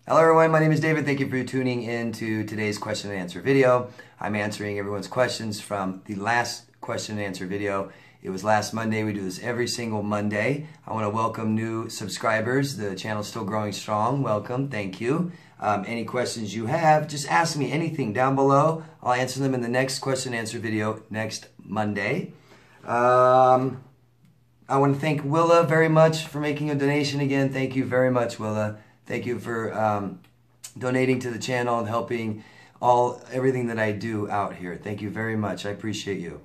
Hello everyone, my name is David. Thank you for tuning in to today's question and answer video. I'm answering everyone's questions from the last question and answer video. It was last Monday. We do this every single Monday. I want to welcome new subscribers. The channel's still growing strong. Welcome. Thank you. Any questions you have, just ask me anything down below. I'll answer them in the next question and answer video next Monday. I want to thank Willa very much for making a donation again. Thank you very much, Willa. Thank you for donating to the channel and helping everything that I do out here. Thank you very much. I appreciate you.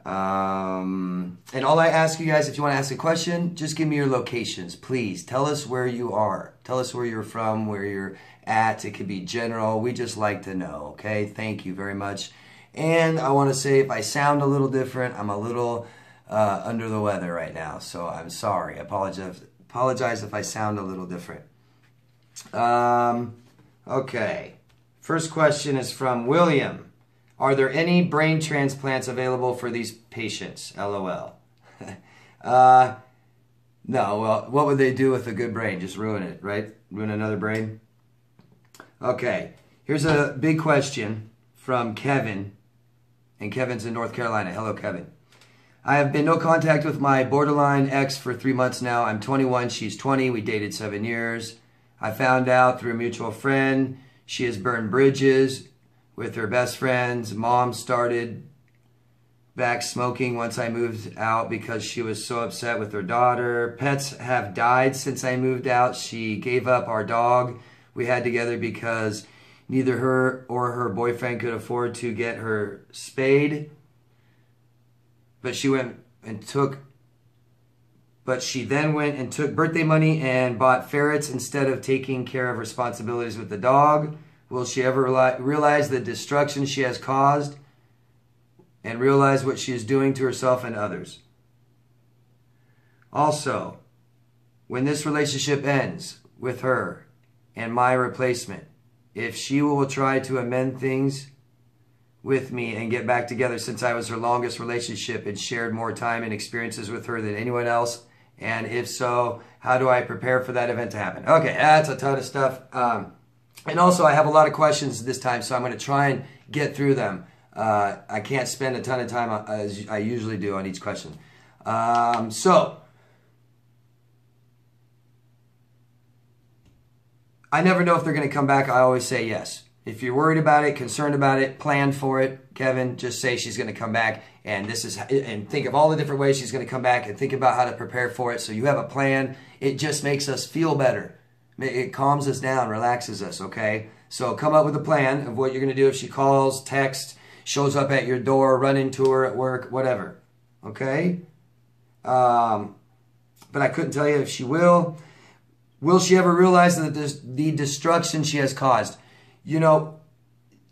And all I ask you guys, if you want to ask a question, just give me your locations, please. Tell us where you are. Tell us where you're from, where you're at. It could be general. We just like to know, okay? Thank you very much. And I want to say if I sound a little different, I'm a little under the weather right now, so I'm sorry. I apologize if I sound a little different. Okay. First question is from William. Are there any brain transplants available for these patients? LOL. No. Well, what would they do with a good brain? Just ruin it, right? Ruin another brain? Okay. Here's a big question from Kevin. And Kevin's in North Carolina. Hello, Kevin. I have been no contact with my borderline ex for 3 months now. I'm 21. She's 20. We dated 7 years. I found out through a mutual friend she has burned bridges with her best friends. Mom started back smoking once I moved out because she was so upset with her daughter. Pets have died since I moved out. She gave up our dog we had together because neither her or her boyfriend could afford to get her spayed. But she then went and took birthday money and bought ferrets instead of taking care of responsibilities with the dog. Will she ever realize the destruction she has caused and realize what she is doing to herself and others? Also, when this relationship ends with her and my replacement, if she will try to amend things with me and get back together, since I was her longest relationship and shared more time and experiences with her than anyone else, and if so, how do I prepare for that event to happen? Okay, that's a ton of stuff. And also, I have a lot of questions this time, so I'm going to try and get through them. I can't spend a ton of time as I usually do on each question. So, I never know if they're going to come back. I always say yes. If you're worried about it, concerned about it, plan for it, Kevin, just say she's going to come back, and think of all the different ways she's going to come back, and think about how to prepare for it so you have a plan. It just makes us feel better. It calms us down, relaxes us, okay? So come up with a plan of what you're going to do if she calls, texts, shows up at your door, run into her at work, whatever, okay? But I couldn't tell you if she will. Will she ever realize that the destruction she has caused? You know,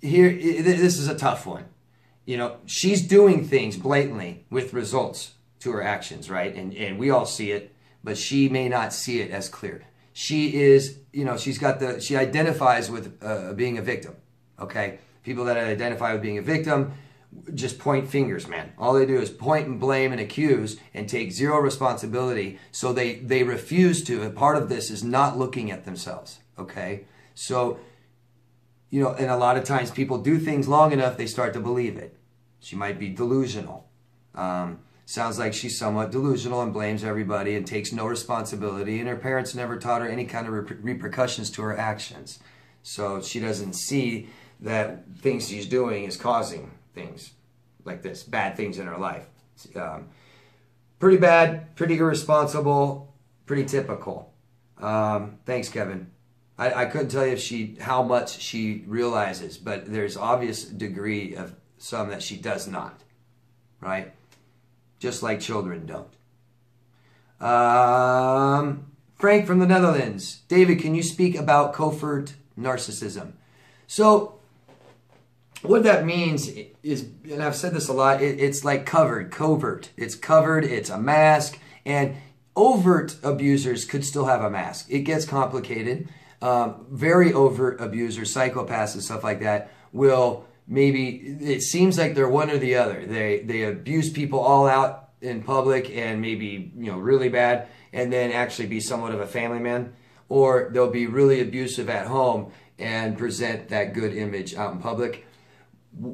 this is a tough one. You know, she's doing things blatantly with results to her actions, right? And we all see it, but she may not see it as clear. She is, you know, she identifies with being a victim, okay? People that identify with being a victim just point fingers, man. All they do is point and blame and accuse and take zero responsibility. So they refuse to. And part of this is not looking at themselves, okay? So, you know, and a lot of times people do things long enough, they start to believe it. She might be delusional. Sounds like she's somewhat delusional and blames everybody and takes no responsibility. And her parents never taught her any kind of repercussions to her actions. So she doesn't see that things she's doing is causing things like this, bad things in her life. Pretty bad, pretty irresponsible, pretty typical. Thanks, Kevin. I couldn't tell you how much she realizes, but there's obvious degree of some that she does not, right? Just like children don't. Frank from the Netherlands. David, can you speak about covert narcissism? So, what that means is, and I've said this a lot, it's like covert. It's covered, it's a mask, and overt abusers could still have a mask. It gets complicated. Very overt abusers, psychopaths and stuff like that will it seems like they're one or the other. They abuse people all out in public and maybe, you know, really bad, and then actually be somewhat of a family man. or they'll be really abusive at home and present that good image out in public.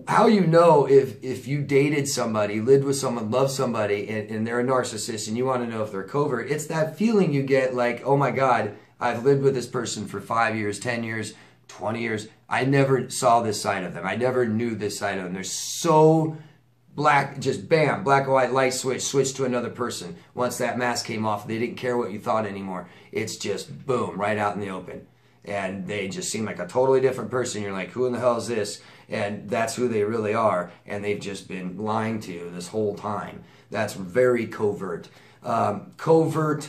How you know if you dated somebody, lived with someone, loved somebody, and they're a narcissist, and you want to know if they're covert, it's that feeling you get like, oh my God, I've lived with this person for 5 years, 10 years, 20 years. I never saw this side of them. I never knew this side of them. They're so black, just bam, black and white light switch to another person. Once that mask came off, they didn't care what you thought anymore. It's just boom, right out in the open. And they just seem like a totally different person. You're like, who in the hell is this? And that's who they really are. And they've just been lying to you this whole time. That's very covert. Covert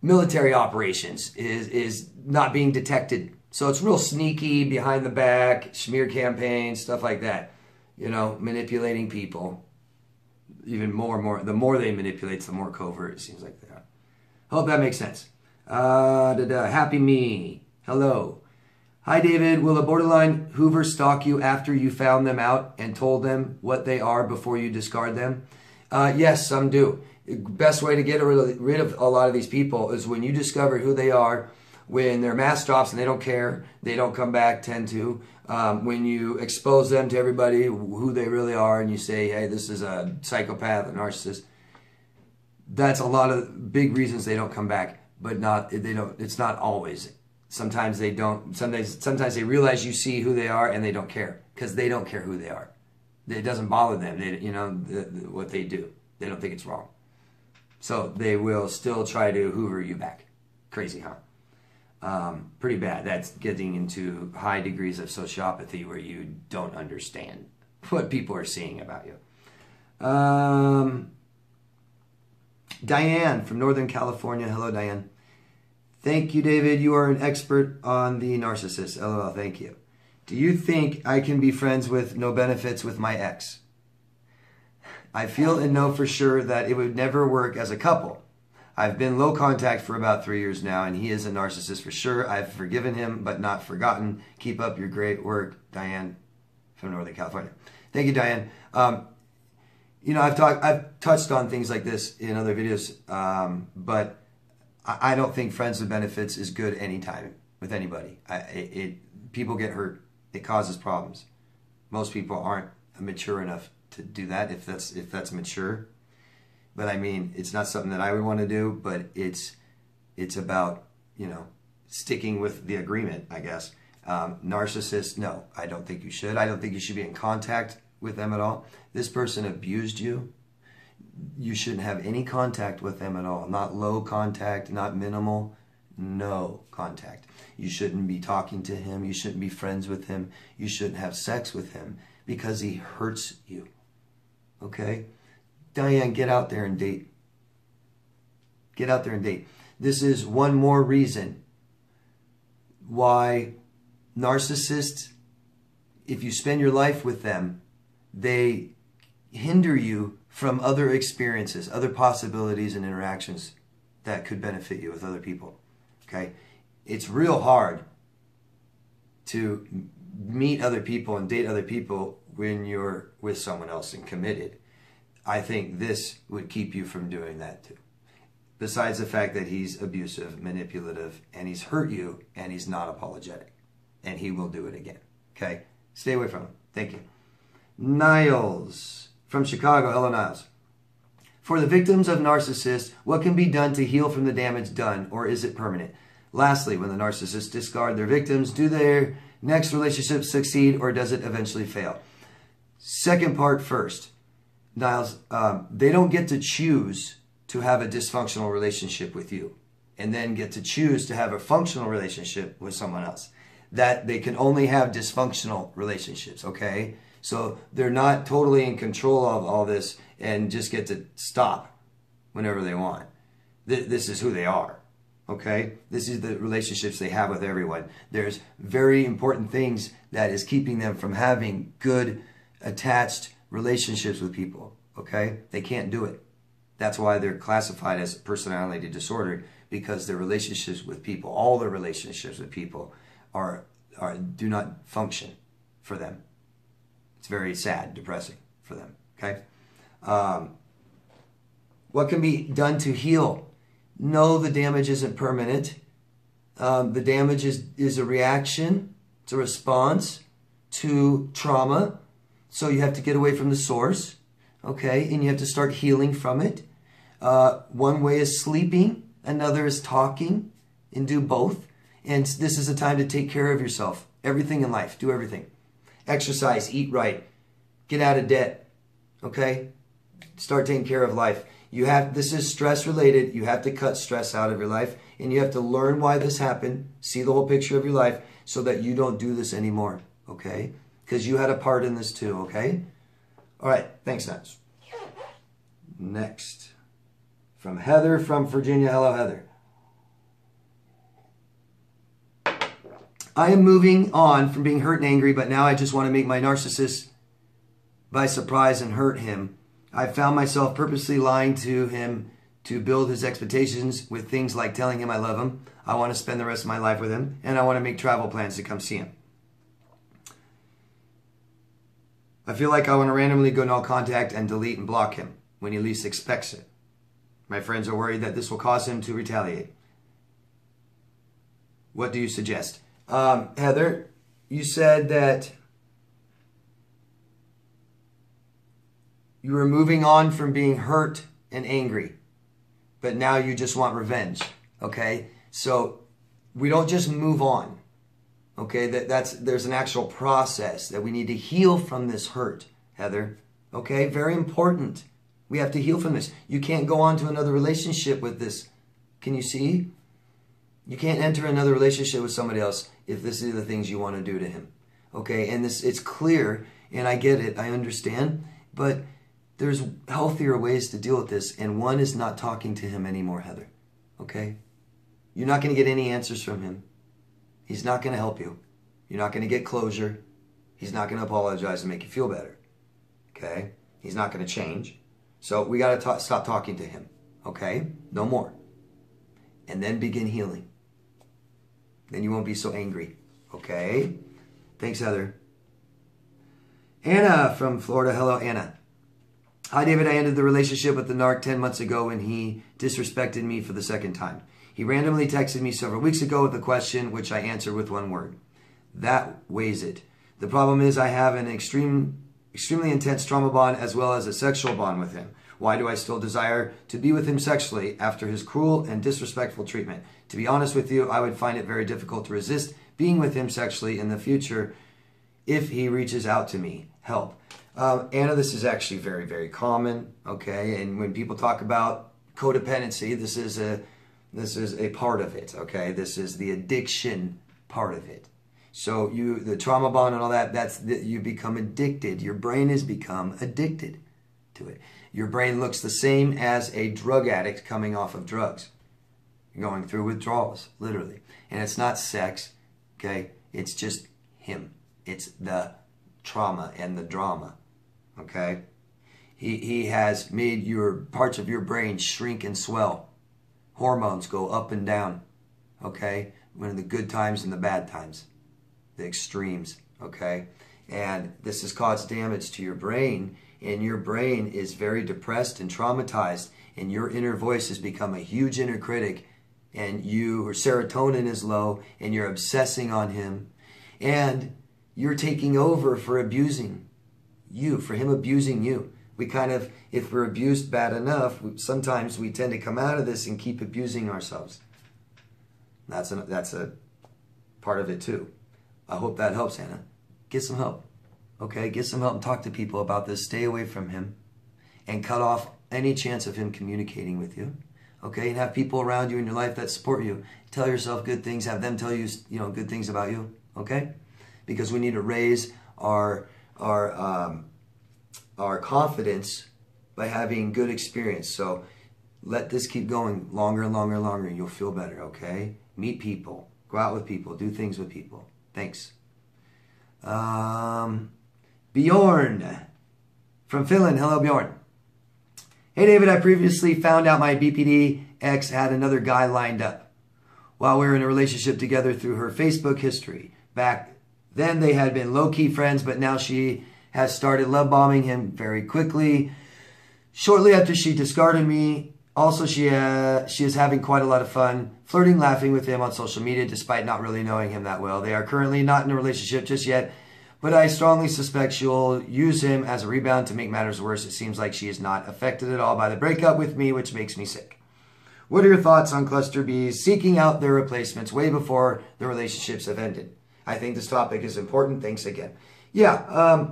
military operations is not being detected. So it's real sneaky, behind the back, smear campaigns, stuff like that. You know, manipulating people. Even more and more. The more they manipulate, the more covert it seems like they are. Hope that makes sense. Happy me. Hello. Hi, David. Will a borderline Hoover stalk you after you found them out and told them what they are before you discard them? Yes, some do. Best way to get rid of a lot of these people is when you discover who they are, when their mask drops and they don't care, they don't come back, tend to. When you expose them to everybody, who they really are, and you say, hey, this is a psychopath, a narcissist, that's a lot of big reasons they don't come back. But it's not always. Sometimes they don't. Sometimes they realize you see who they are and they don't care because they don't care who they are. It doesn't bother them. What they do. They don't think it's wrong. So they will still try to hoover you back. Crazy, huh? Pretty bad. That's getting into high degrees of sociopathy where you don't understand what people are seeing about you. Diane from Northern California. Hello, Diane. Thank you, David. You are an expert on the narcissist. LOL, thank you. Do you think I can be friends with no benefits with my ex? I feel and know for sure that it would never work as a couple. I've been low contact for about 3 years now, and he is a narcissist for sure. I've forgiven him, but not forgotten. Keep up your great work, Diane from Northern California. Thank you, Diane. You know, I've touched on things like this in other videos, but I don't think friends with benefits is good anytime with anybody. People get hurt. It causes problems. Most people aren't mature enough to do that if that's mature. But I mean, it's not something that I would want to do. But it's about, you know, sticking with the agreement, I guess. Narcissists, no, I don't think you should. I don't think you should be in contact with them at all. This person abused you. You shouldn't have any contact with them at all. Not low contact, not minimal, no contact. You shouldn't be talking to him. You shouldn't be friends with him. You shouldn't have sex with him because he hurts you. Okay? Diane, get out there and date. Get out there and date. This is one more reason why narcissists, if you spend your life with them, they hinder you from other experiences, other possibilities and interactions that could benefit you with other people. Okay? It's real hard to meet other people and date other people when you're with someone else and committed. I think this would keep you from doing that too. Besides the fact that he's abusive, manipulative, and he's hurt you, and he's not apologetic. And he will do it again. Okay? Stay away from him. Thank you. Niles from Chicago. Hello, Niles. For the victims of narcissists, what can be done to heal from the damage done, or is it permanent? Lastly, when the narcissists discard their victims, do their next relationships succeed, or does it eventually fail? Second part first. Niles, they don't get to choose to have a dysfunctional relationship with you and then get to choose to have a functional relationship with someone else. That they can only have dysfunctional relationships, okay? So they're not totally in control of all this and just get to stop whenever they want. This is who they are, okay? This is the relationships they have with everyone. There's very important things that is keeping them from having good, attached relationships with people, okay? They can't do it. That's why they're classified as personality disordered, because their relationships with people, all their relationships with people do not function for them. It's very sad, depressing for them, okay? What can be done to heal? No, the damage isn't permanent. The damage is a reaction. It's a response to trauma. So you have to get away from the source, okay? And you have to start healing from it. One way is sleeping. Another is talking, and do both. And this is a time to take care of yourself. Everything in life. Do everything. Exercise. Eat right. Get out of debt. Okay? Start taking care of life. This is stress related. You have to cut stress out of your life. And you have to learn why this happened. See the whole picture of your life so that you don't do this anymore. Okay? Because you had a part in this too. Okay? All right. Thanks, Nats. Next. From Heather from Virginia. Hello, Heather. I am moving on from being hurt and angry, but now I just want to make my narcissist by surprise and hurt him. I found myself purposely lying to him to build his expectations with things like telling him I love him, I want to spend the rest of my life with him, and I want to make travel plans to come see him. I feel like I want to randomly go no contact and delete and block him when he least expects it. My friends are worried that this will cause him to retaliate. What do you suggest? Heather, you said that you were moving on from being hurt and angry, but now you just want revenge, okay? So we don't just move on, okay? There's an actual process that we need to heal from this hurt, Heather, okay? Very important. We have to heal from this. You can't go on to another relationship with this. Can you see? You can't enter another relationship with somebody else if this is the things you want to do to him. Okay, and it's clear, and I get it, I understand, but there's healthier ways to deal with this, and one is not talking to him anymore, Heather. Okay? You're not going to get any answers from him. He's not going to help you. You're not going to get closure. He's not going to apologize and make you feel better. Okay? He's not going to change. So we got to stop talking to him. Okay? No more. And then begin healing. Then you won't be so angry. Okay? Thanks, Heather. Anna from Florida. Hello, Anna. Hi, David. I ended the relationship with the narc 10 months ago when he disrespected me for the second time. He randomly texted me several weeks ago with a question, which I answered with one word. That weighs it. The problem is I have an extremely intense trauma bond as well as a sexual bond with him. Why do I still desire to be with him sexually after his cruel and disrespectful treatment? To be honest with you, I would find it very difficult to resist being with him sexually in the future if he reaches out to me. Help. Anna, this is actually very, very common, okay? And when people talk about codependency, this is a part of it, okay? This is the addiction part of it. So the trauma bond and all that, you become addicted. Your brain has become addicted to it. Your brain looks the same as a drug addict coming off of drugs. You're going through withdrawals, literally. And it's not sex, okay? It's just him. It's the trauma and the drama, okay? He has made your parts of your brain shrink and swell. Hormones go up and down, okay? One of the good times and the bad times. The extremes, okay? And this has caused damage to your brain, and your brain is very depressed and traumatized, and your inner voice has become a huge inner critic, and your serotonin is low, and you're obsessing on him, and you're taking over for abusing you, for him abusing you. We kind of, if we're abused bad enough, sometimes we tend to come out of this and keep abusing ourselves. That's a part of it too. I hope that helps, Hannah. Get some help. Okay, get some help and talk to people about this. Stay away from him and cut off any chance of him communicating with you. Okay, and have people around you in your life that support you. Tell yourself good things. Have them tell you, good things about you. Okay, because we need to raise our confidence by having good experience. So let this keep going longer and longer and longer. And you'll feel better. Okay, meet people, go out with people, do things with people. Thanks. Bjorn from Finland. Hello, Bjorn. Hey, David, I previously found out my BPD ex had another guy lined up while we were in a relationship together through her Facebook history. Back then, they had been low-key friends, but now she has started love bombing him very quickly. Shortly after she discarded me, Also, she is having quite a lot of fun flirting, laughing with him on social media, despite not really knowing him that well. They are currently not in a relationship just yet, but I strongly suspect she'll use him as a rebound to make matters worse. It seems like she is not affected at all by the breakup with me, which makes me sick. What are your thoughts on cluster Bs seeking out their replacements way before the relationships have ended? I think this topic is important. Thanks again. Yeah,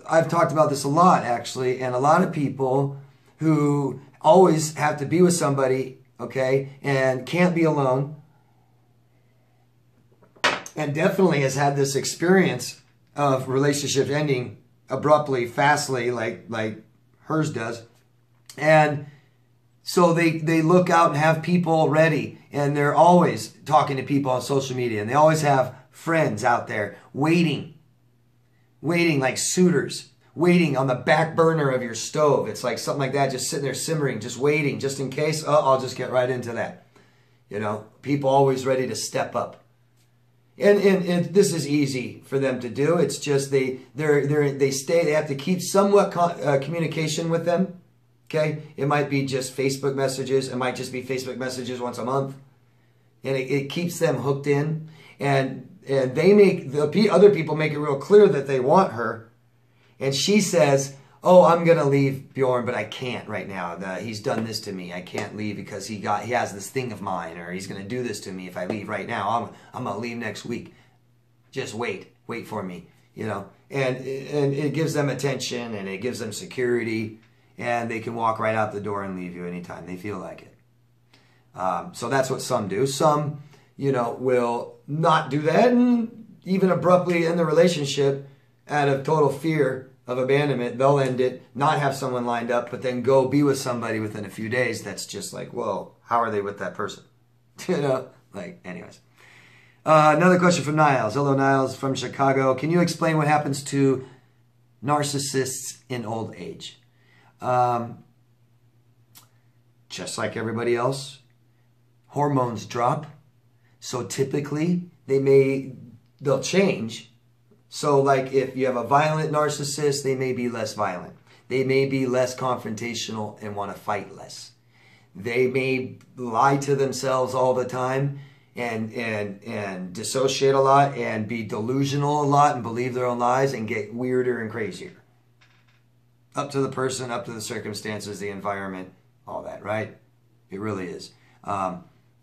I've talked about this a lot, actually, and a lot of people who always have to be with somebody, okay, and can't be alone, and definitely has had this experience of relationships ending abruptly, fastly, like hers does. And so they look out and have people ready, and they're always talking to people on social media, and they always have friends out there waiting like suitors, waiting on the back burner of your stove. It's like something like that, just sitting there simmering, just waiting, just in case. Oh, I'll just get right into that. You know, people always ready to step up. And this is easy for them to do. It's just they have to keep somewhat communication with them. Okay, it might be just Facebook messages. It might just be Facebook messages once a month, and it keeps them hooked in. And they make the other people make it real clear that they want her, and she says, "Oh, I'm gonna leave Bjorn, but I can't right now. He's done this to me. I can't leave because he has this thing of mine, or he's gonna do this to me if I leave right now. I'm gonna leave next week. Just wait for me, you know." And it gives them attention, and it gives them security, and they can walk right out the door and leave you anytime they feel like it. So that's what some do. Some, you know, will not do that and even abruptly end the relationship out of total fear of abandonment. They'll end it, not have someone lined up, but then go be with somebody within a few days. That's just like, whoa, how are they with that person? You know, like, anyways. Another question from Niles. Hello, Niles from Chicago. Can you explain what happens to narcissists in old age? Just like everybody else, hormones drop. So typically, they'll change. So like if you have a violent narcissist, they may be less violent. They may be less confrontational and want to fight less. They may lie to themselves all the time and dissociate a lot and be delusional a lot and believe their own lies and get weirder and crazier. Up to the person, up to the circumstances, the environment, all that, right? It really is.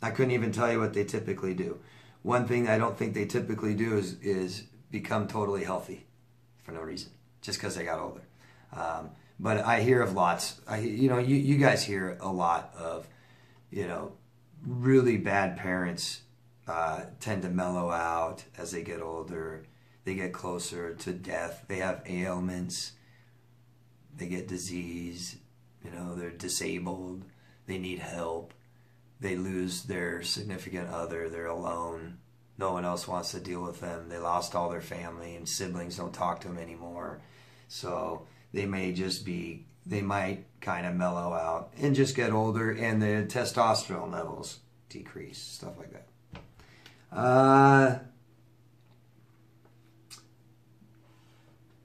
I couldn't even tell you what they typically do. One thing I don't think they typically do is become totally healthy for no reason, just because they got older. But I hear of lots. You guys hear a lot of, really bad parents tend to mellow out as they get older. They get closer to death. They have ailments. They get disease. They're disabled. They need help. They lose their significant other. They're alone. No one else wants to deal with them. They lost all their family and siblings don't talk to them anymore. So they might kind of mellow out and just get older, and the testosterone levels decrease, stuff like that.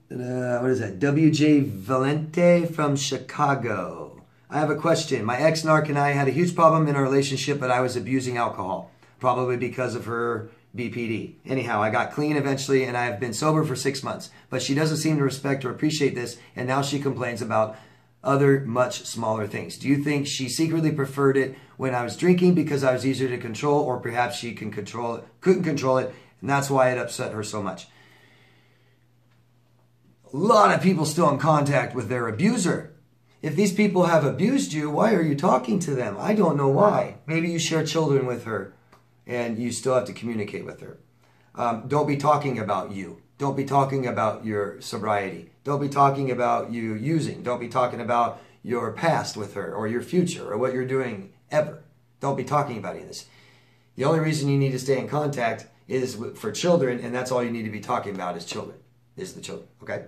What is that? WJ Valente from Chicago. I have a question. My ex-narc and I had a huge problem in our relationship, but I was abusing alcohol, probably because of her BPD. Anyhow, I got clean eventually, and I have been sober for 6 months, but she doesn't seem to respect or appreciate this, and now she complains about other much smaller things. Do you think she secretly preferred it when I was drinking because I was easier to control, or perhaps she couldn't control it, and that's why it upset her so much? A lot of people still in contact with their abuser. If these people have abused you, why are you talking to them? I don't know why. Maybe you share children with her and you still have to communicate with her. Don't be talking about you. Don't be talking about your sobriety. Don't be talking about you using. Don't be talking about your past with her or your future or what you're doing ever. Don't be talking about any of this. The only reason you need to stay in contact is for children, and that's all you need to be talking about is the children, okay?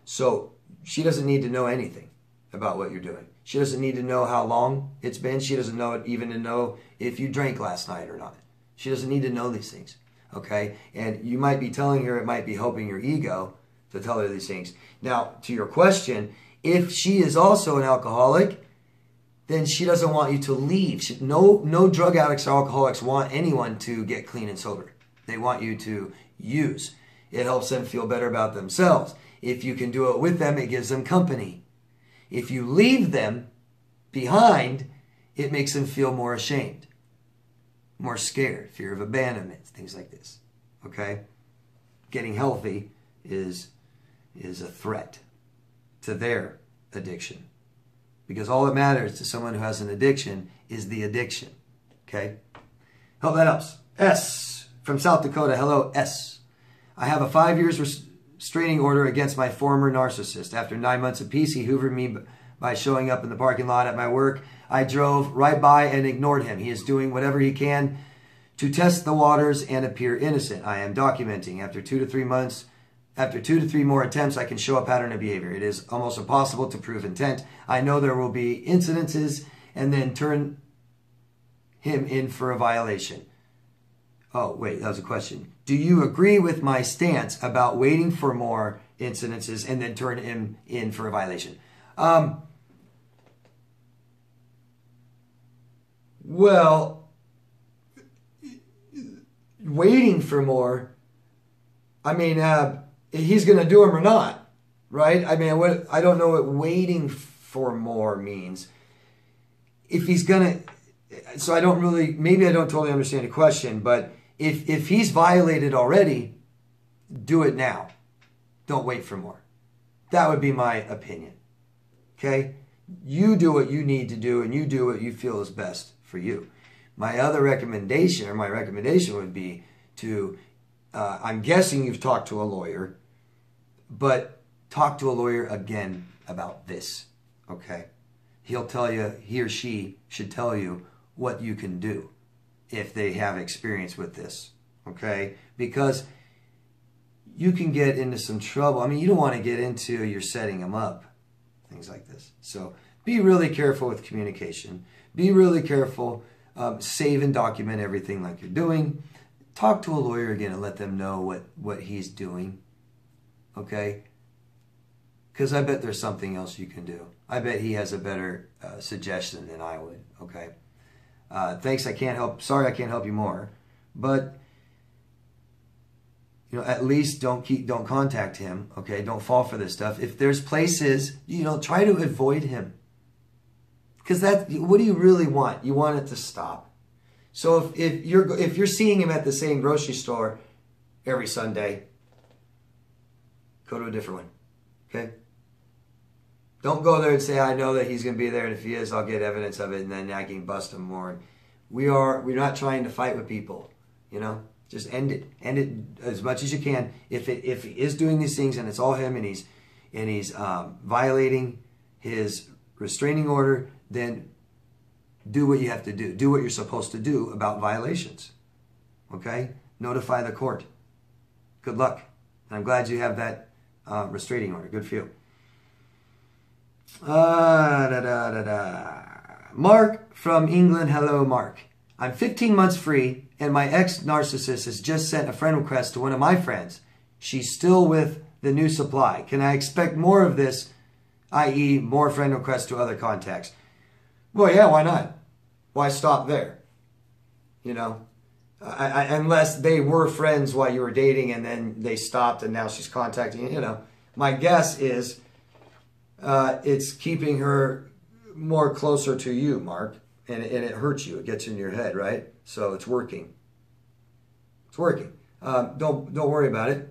So she doesn't need to know anything about what you're doing. She doesn't need to know how long it's been. She doesn't even to know if you drank last night or not. She doesn't need to know these things, okay? And you might be telling her, it might be helping your ego to tell her these things. Now, to your question, if she is also an alcoholic, then she doesn't want you to leave. No drug addicts or alcoholics want anyone to get clean and sober. They want you to use. It helps them feel better about themselves. If you can do it with them, it gives them company. If you leave them behind, it makes them feel more ashamed, more scared, fear of abandonment, things like this. Okay? Getting healthy is a threat to their addiction. Because all that matters to someone who has an addiction is the addiction. Okay? Hope that helps. S from South Dakota. Hello, S. I have a 5 years restraining order against my former narcissist. After 9 months of peace, he hoovered me by showing up in the parking lot at my work. I drove right by and ignored him. He is doing whatever he can to test the waters and appear innocent. I am documenting. After 2 to 3 months, after 2 to 3 more attempts, I can show a pattern of behavior. It is almost impossible to prove intent. I know there will be incidences and then turn him in for a violation. Oh, wait, that was a question. Do you agree with my stance about waiting for more incidences and then turn him in for a violation? Well, waiting for more, I mean, he's going to do them or not, right? I mean, I don't know what waiting for more means. If he's going to, so I don't really, maybe I don't totally understand the question, but if he's violated already, do it now. Don't wait for more. That would be my opinion. Okay? You do what you need to do and you do what you feel is best for you. My other recommendation, or my recommendation would be to, I'm guessing you've talked to a lawyer, but talk to a lawyer again about this, okay? He'll tell you, he or she should tell you what you can do if they have experience with this, okay? Because you can get into some trouble. I mean, you don't want to get into you're setting them up, things like this. So be really careful with communication. Be really careful. Save and document everything like you're doing. Talk to a lawyer again and let them know what he's doing, okay? Because I bet there's something else you can do. I bet he has a better suggestion than I would, okay? Thanks, I can't help. Sorry, I can't help you more. But, you know, at least don't contact him, okay? Don't fall for this stuff. If there's places, you know, try to avoid him. Because what do you really want? You want it to stop. So if you're seeing him at the same grocery store every Sunday, go to a different one, okay? Don't go there and say, I know that he's going to be there, and if he is, I'll get evidence of it, and then I can bust him more. We're not trying to fight with people, you know? Just end it. End it as much as you can. If he is doing these things and it's all him and he's violating his restraining order, then do what you have to do. Do what you're supposed to do about violations. Okay? Notify the court. Good luck. And I'm glad you have that restraining order. Good for you. Mark from England. Hello, Mark. I'm 15 months free, and my ex-narcissist has just sent a friend request to one of my friends. She's still with the new supply. Can I expect more of this, i.e. more friend requests to other contacts? Well, yeah, why not? Why stop there? You know, unless they were friends while you were dating and then they stopped and now she's contacting you. You know, my guess is it's keeping her more closer to you, Mark, and it hurts you. It gets in your head, right? So it's working. It's working. Don't worry about it.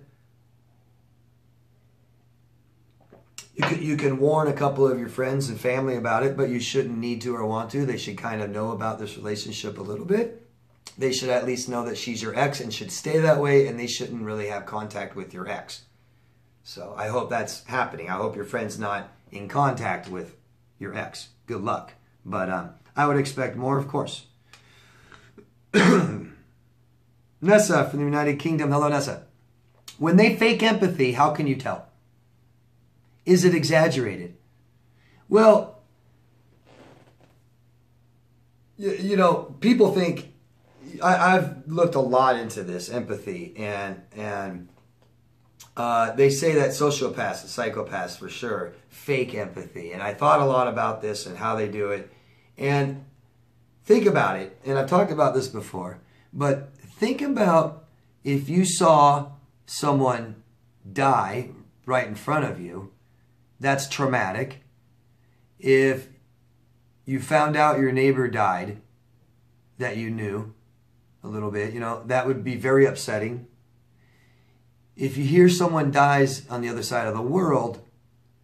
You can warn a couple of your friends and family about it, but you shouldn't need to or want to. They should kind of know about this relationship a little bit. They should at least know that she's your ex and should stay that way, and they shouldn't really have contact with your ex. So I hope that's happening. I hope your friend's not in contact with your ex. Good luck. But I would expect more, of course. Nessa from the United Kingdom. Hello, Nessa. When they fake empathy, how can you tell? Is it exaggerated? Well, you know, people think, I've looked a lot into this empathy, and They say that sociopaths and psychopaths for sure fake empathy. And I thought a lot about this and how they do it. And think about it. And I've talked about this before. But think about if you saw someone die right in front of you. That's traumatic. If you found out your neighbor died that you knew a little bit, that would be very upsetting. If you hear someone dies on the other side of the world,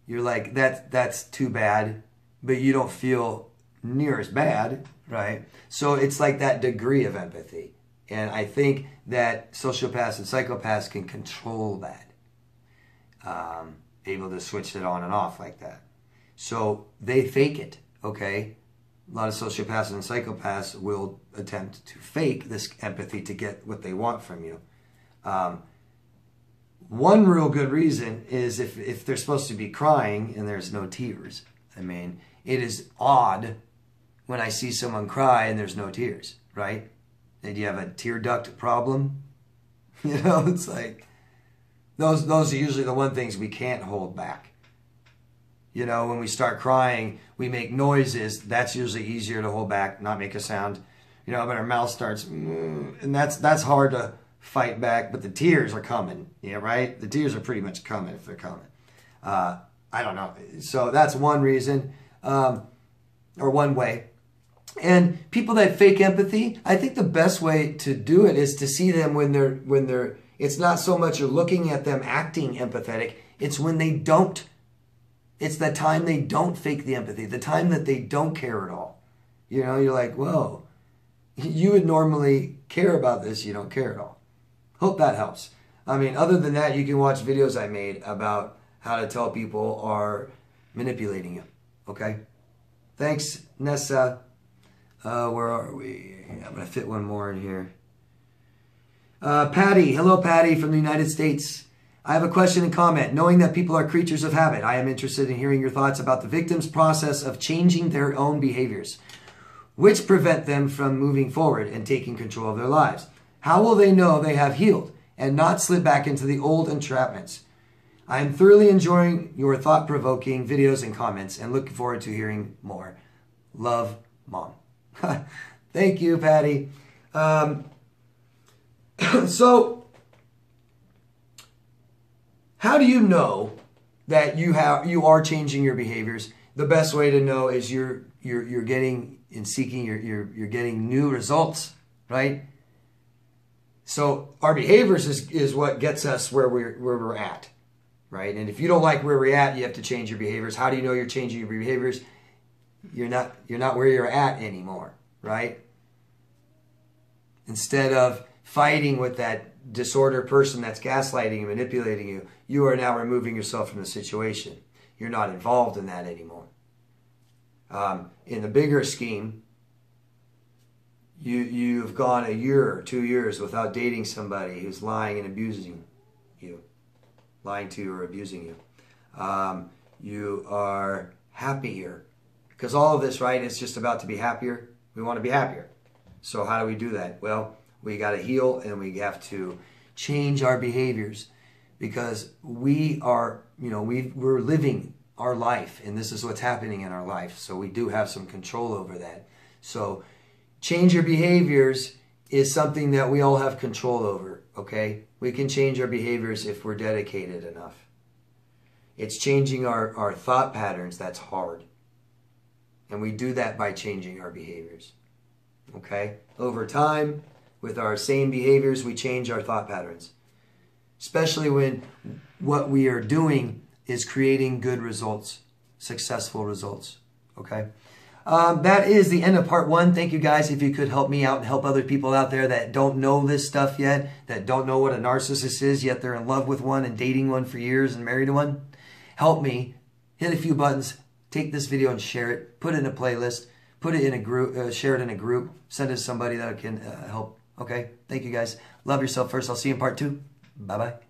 you're like, that's too bad, but you don't feel near as bad, right? So it's like that degree of empathy. And I think that sociopaths and psychopaths can control that, able to switch it on and off like that. So they fake it, okay? A lot of sociopaths and psychopaths will attempt to fake this empathy to get what they want from you. One real good reason is if they're supposed to be crying and there's no tears. I mean, it is odd when I see someone cry and there's no tears, right? And you have a tear duct problem. It's like, those are usually the one things we can't hold back. When we start crying, we make noises. That's usually easier to hold back, not make a sound. But our mouth starts, and that's hard to fight back, but the tears are coming, right? The tears are pretty much coming if they're coming. I don't know. So that's one reason, or one way. And people that fake empathy, I think the best way to do it is to see them when they're, it's not so much you're looking at them acting empathetic, it's when they don't. It's the time they don't fake the empathy, the time that they don't care at all. You're like, whoa, you would normally care about this, you don't care at all. Hope that helps. I mean, other than that, you can watch videos I made about how to tell people are manipulating you. Okay? Thanks, Nessa. Where are we? I'm going to fit one more in here. Patty. Hello, Patty from the United States. I have a question and comment. Knowing that people are creatures of habit, I am interested in hearing your thoughts about the victim's process of changing their own behaviors, which prevent them from moving forward and taking control of their lives. How will they know they have healed and not slip back into the old entrapments? I am thoroughly enjoying your thought-provoking videos and comments and looking forward to hearing more. Love, Mom. Thank you, Patty. So, how do you know that you are changing your behaviors? The best way to know is you're getting in seeking you're getting new results, right? So our behaviors is what gets us where we're at, right? And if you don't like where we're at, you have to change your behaviors. How do you know you're changing your behaviors? You're not where you're at anymore, right? Instead of fighting with that disordered person that's gaslighting and manipulating you, you are now removing yourself from the situation. You're not involved in that anymore. In the bigger scheme, you've gone a year or 2 years without dating somebody who's lying and abusing you, lying to you or abusing you. You are happier. Because all of this, right, is just about to be happier. We want to be happier. So how do we do that? Well, we got to heal and we have to change our behaviors because we are, we're living our life and this is what's happening in our life. So we do have some control over that. So change your behaviors is something that we all have control over, okay? We can change our behaviors if we're dedicated enough. It's changing our thought patterns that's hard. And we do that by changing our behaviors, okay? Over time, with our same behaviors, we change our thought patterns. Especially when what we are doing is creating good results, successful results, okay? That is the end of part 1. Thank you guys. If you could help me out and help other people out there that don't know this stuff yet, that don't know what a narcissist is, yet they're in love with one and dating one for years and married to one, help me. Hit a few buttons. Take this video and share it. Put it in a playlist. Put it in a group. Share it in a group. Send it to somebody that can help. Okay? Thank you guys. Love yourself first. I'll see you in part 2. Bye-bye.